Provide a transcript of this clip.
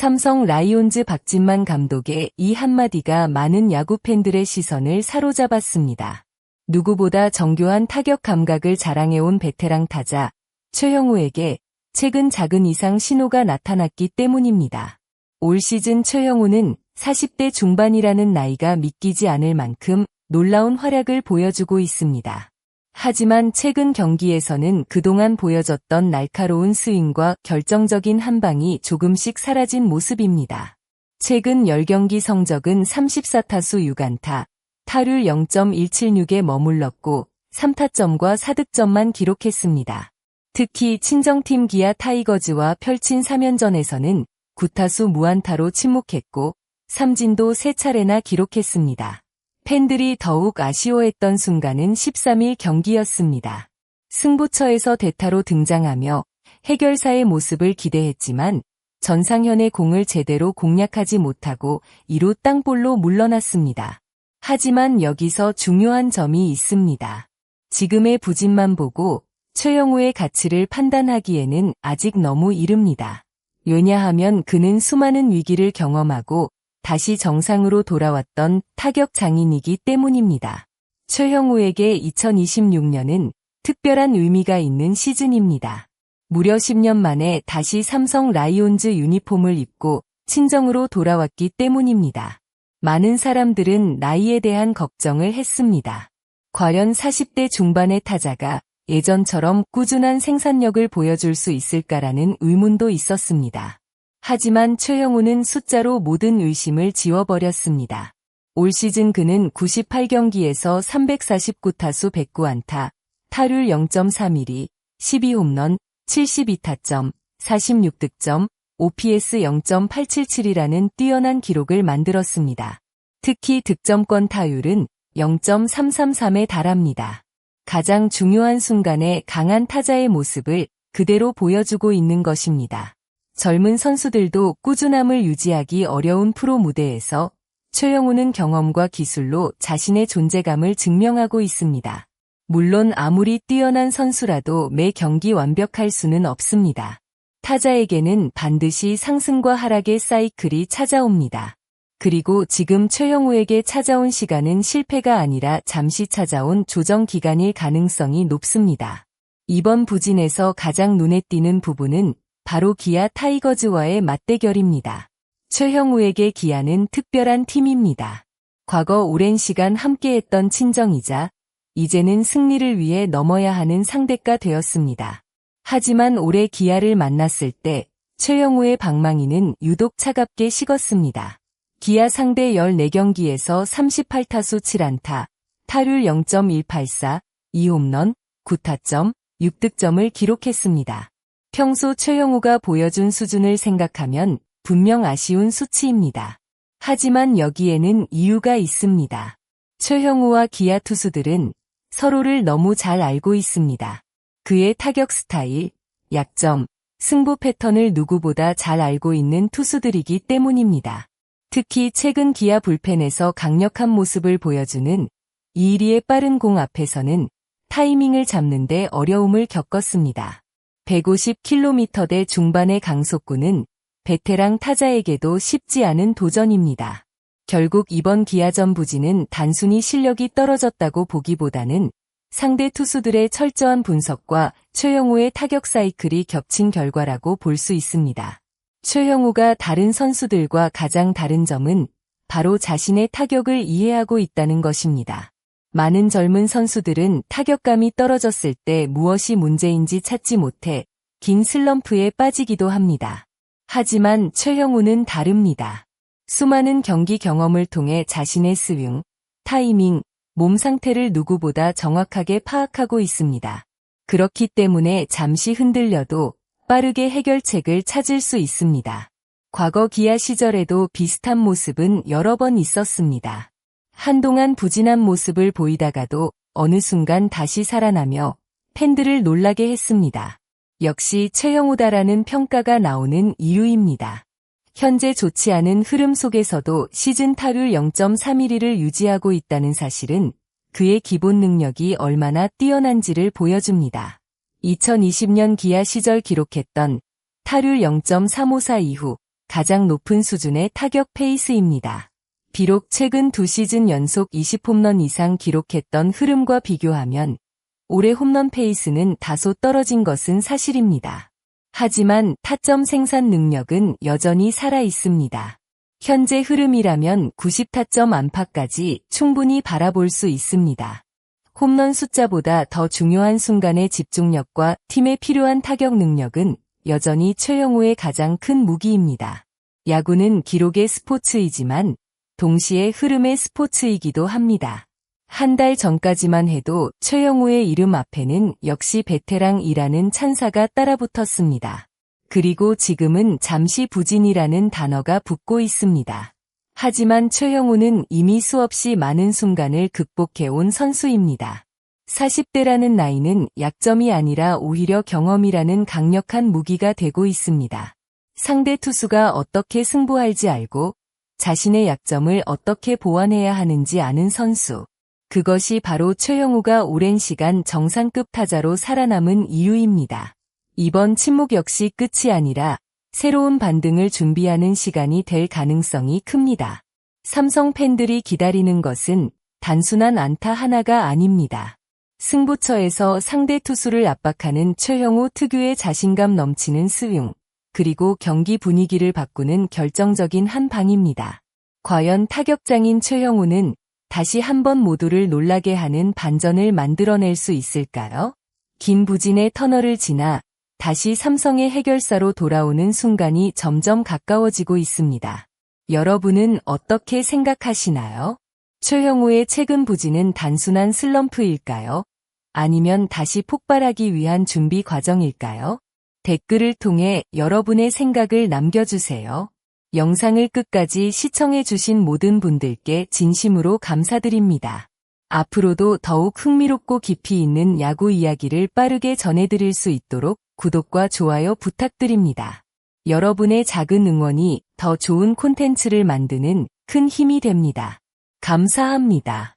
삼성 라이온즈 박진만 감독의 이 한마디가 많은 야구 팬들의 시선을 사로잡았습니다. 누구보다 정교한 타격 감각을 자랑해온 베테랑 타자 최형우에게 최근 작은 이상 신호가 나타났기 때문입니다. 올 시즌 최형우는 40대 중반이라는 나이가 믿기지 않을 만큼 놀라운 활약을 보여주고 있습니다. 하지만 최근 경기에서는 그동안 보여줬던 날카로운 스윙과 결정적인 한방이 조금씩 사라진 모습입니다. 최근 10경기 성적은 34타수 6안타, 타율 0.176에 머물렀고 3타점과 4득점만 기록했습니다. 특히 친정팀 기아 타이거즈와 펼친 3연전에서는 9타수 무안타로 침묵했고 삼진도 3차례나 기록했습니다. 팬들이 더욱 아쉬워했던 순간은 13일 경기였습니다. 승부처에서 대타로 등장하며 해결사의 모습을 기대했지만 전상현의 공을 제대로 공략하지 못하고 2루 땅볼로 물러났습니다. 하지만 여기서 중요한 점이 있습니다. 지금의 부진만 보고 최형우의 가치를 판단하기에는 아직 너무 이릅니다. 왜냐하면 그는 수많은 위기를 경험하고 다시 정상으로 돌아왔던 타격 장인이기 때문입니다. 최형우에게 2026년은 특별한 의미가 있는 시즌입니다. 무려 10년 만에 다시 삼성 라이온즈 유니폼을 입고 친정으로 돌아왔기 때문입니다. 많은 사람들은 나이에 대한 걱정을 했습니다. 과연 40대 중반의 타자가 예전처럼 꾸준한 생산력을 보여줄 수 있을까라는 의문도 있었습니다. 하지만 최형우는 숫자로 모든 의심을 지워버렸습니다. 올 시즌 그는 98경기에서 349타수 109안타, 타율 0.31, 12홈런, 72타점, 46득점, OPS 0.877이라는 뛰어난 기록을 만들었습니다. 특히 득점권 타율은 0.333에 달합니다. 가장 중요한 순간에 강한 타자의 모습을 그대로 보여주고 있는 것입니다. 젊은 선수들도 꾸준함을 유지하기 어려운 프로 무대에서 최형우는 경험과 기술로 자신의 존재감을 증명하고 있습니다. 물론 아무리 뛰어난 선수라도 매 경기 완벽할 수는 없습니다. 타자에게는 반드시 상승과 하락의 사이클이 찾아옵니다. 그리고 지금 최형우에게 찾아온 시간은 실패가 아니라 잠시 찾아온 조정 기간일 가능성이 높습니다. 이번 부진에서 가장 눈에 띄는 부분은 바로 기아 타이거즈와의 맞대결입니다. 최형우에게 기아는 특별한 팀입니다. 과거 오랜 시간 함께했던 친정이자 이제는 승리를 위해 넘어야 하는 상대가 되었습니다. 하지만 올해 기아를 만났을 때 최형우의 방망이는 유독 차갑게 식었습니다. 기아 상대 14경기에서 38타수 7안타, 타율 0.184, 2홈런, 9타점, 6득점을 기록했습니다. 평소 최형우가 보여준 수준을 생각하면 분명 아쉬운 수치입니다. 하지만 여기에는 이유가 있습니다. 최형우와 기아 투수들은 서로를 너무 잘 알고 있습니다. 그의 타격 스타일, 약점, 승부 패턴을 누구보다 잘 알고 있는 투수들이기 때문입니다. 특히 최근 기아 불펜에서 강력한 모습을 보여주는 이일이의 빠른 공 앞에서는 타이밍을 잡는 데 어려움을 겪었습니다. 150km대 중반의 강속구는 베테랑 타자에게도 쉽지 않은 도전입니다. 결국 이번 기아전 부진은 단순히 실력이 떨어졌다고 보기보다는 상대 투수들의 철저한 분석과 최형우의 타격 사이클이 겹친 결과라고 볼 수 있습니다. 최형우가 다른 선수들과 가장 다른 점은 바로 자신의 타격을 이해하고 있다는 것입니다. 많은 젊은 선수들은 타격감이 떨어졌을 때 무엇이 문제인지 찾지 못해 긴 슬럼프에 빠지기도 합니다. 하지만 최형우는 다릅니다. 수많은 경기 경험을 통해 자신의 스윙, 타이밍, 몸 상태를 누구보다 정확하게 파악하고 있습니다. 그렇기 때문에 잠시 흔들려도 빠르게 해결책을 찾을 수 있습니다. 과거 기아 시절에도 비슷한 모습은 여러 번 있었습니다. 한동안 부진한 모습을 보이다가도 어느 순간 다시 살아나며 팬들을 놀라게 했습니다. 역시 최형우다라는 평가가 나오는 이유입니다. 현재 좋지 않은 흐름 속에서도 시즌 타율 0.312를 유지하고 있다는 사실은 그의 기본 능력이 얼마나 뛰어난지를 보여줍니다. 2020년 기아 시절 기록했던 타율 0.354 이후 가장 높은 수준의 타격 페이스입니다. 비록 최근 2시즌 연속 20홈런 이상 기록했던 흐름과 비교하면 올해 홈런 페이스는 다소 떨어진 것은 사실입니다. 하지만 타점 생산 능력은 여전히 살아 있습니다. 현재 흐름이라면 90타점 안팎까지 충분히 바라볼 수 있습니다. 홈런 숫자보다 더 중요한 순간의 집중력과 팀에 필요한 타격 능력은 여전히 최영우의 가장 큰 무기입니다. 야구는 기록의 스포츠이지만 동시에 흐름의 스포츠이기도 합니다. 한 달 전까지만 해도 최영우의 이름 앞에는 역시 베테랑이라는 찬사가 따라붙었습니다. 그리고 지금은 잠시 부진이라는 단어가 붙고 있습니다. 하지만 최영우는 이미 수없이 많은 순간을 극복해온 선수입니다. 40대라는 나이는 약점이 아니라 오히려 경험이라는 강력한 무기가 되고 있습니다. 상대 투수가 어떻게 승부할지 알고 자신의 약점을 어떻게 보완해야 하는지 아는 선수. 그것이 바로 최영우가 오랜 시간 정상급 타자로 살아남은 이유입니다. 이번 침묵 역시 끝이 아니라 새로운 반등을 준비하는 시간이 될 가능성이 큽니다. 삼성 팬들이 기다리는 것은 단순한 안타 하나가 아닙니다. 승부처에서 상대 투수를 압박하는 최영우 특유의 자신감 넘치는 스윙, 그리고 경기 분위기를 바꾸는 결정적인 한 방입니다. 과연 타격장인 최영우는 다시 한번 모두를 놀라게 하는 반전을 만들어낼 수 있을까요? 긴 부진의 터널을 지나 다시 삼성의 해결사로 돌아오는 순간이 점점 가까워지고 있습니다. 여러분은 어떻게 생각하시나요? 최영우의 최근 부진은 단순한 슬럼프일까요? 아니면 다시 폭발하기 위한 준비 과정일까요? 댓글을 통해 여러분의 생각을 남겨주세요. 영상을 끝까지 시청해주신 모든 분들께 진심으로 감사드립니다. 앞으로도 더욱 흥미롭고 깊이 있는 야구 이야기를 빠르게 전해드릴 수 있도록 구독과 좋아요 부탁드립니다. 여러분의 작은 응원이 더 좋은 콘텐츠를 만드는 큰 힘이 됩니다. 감사합니다.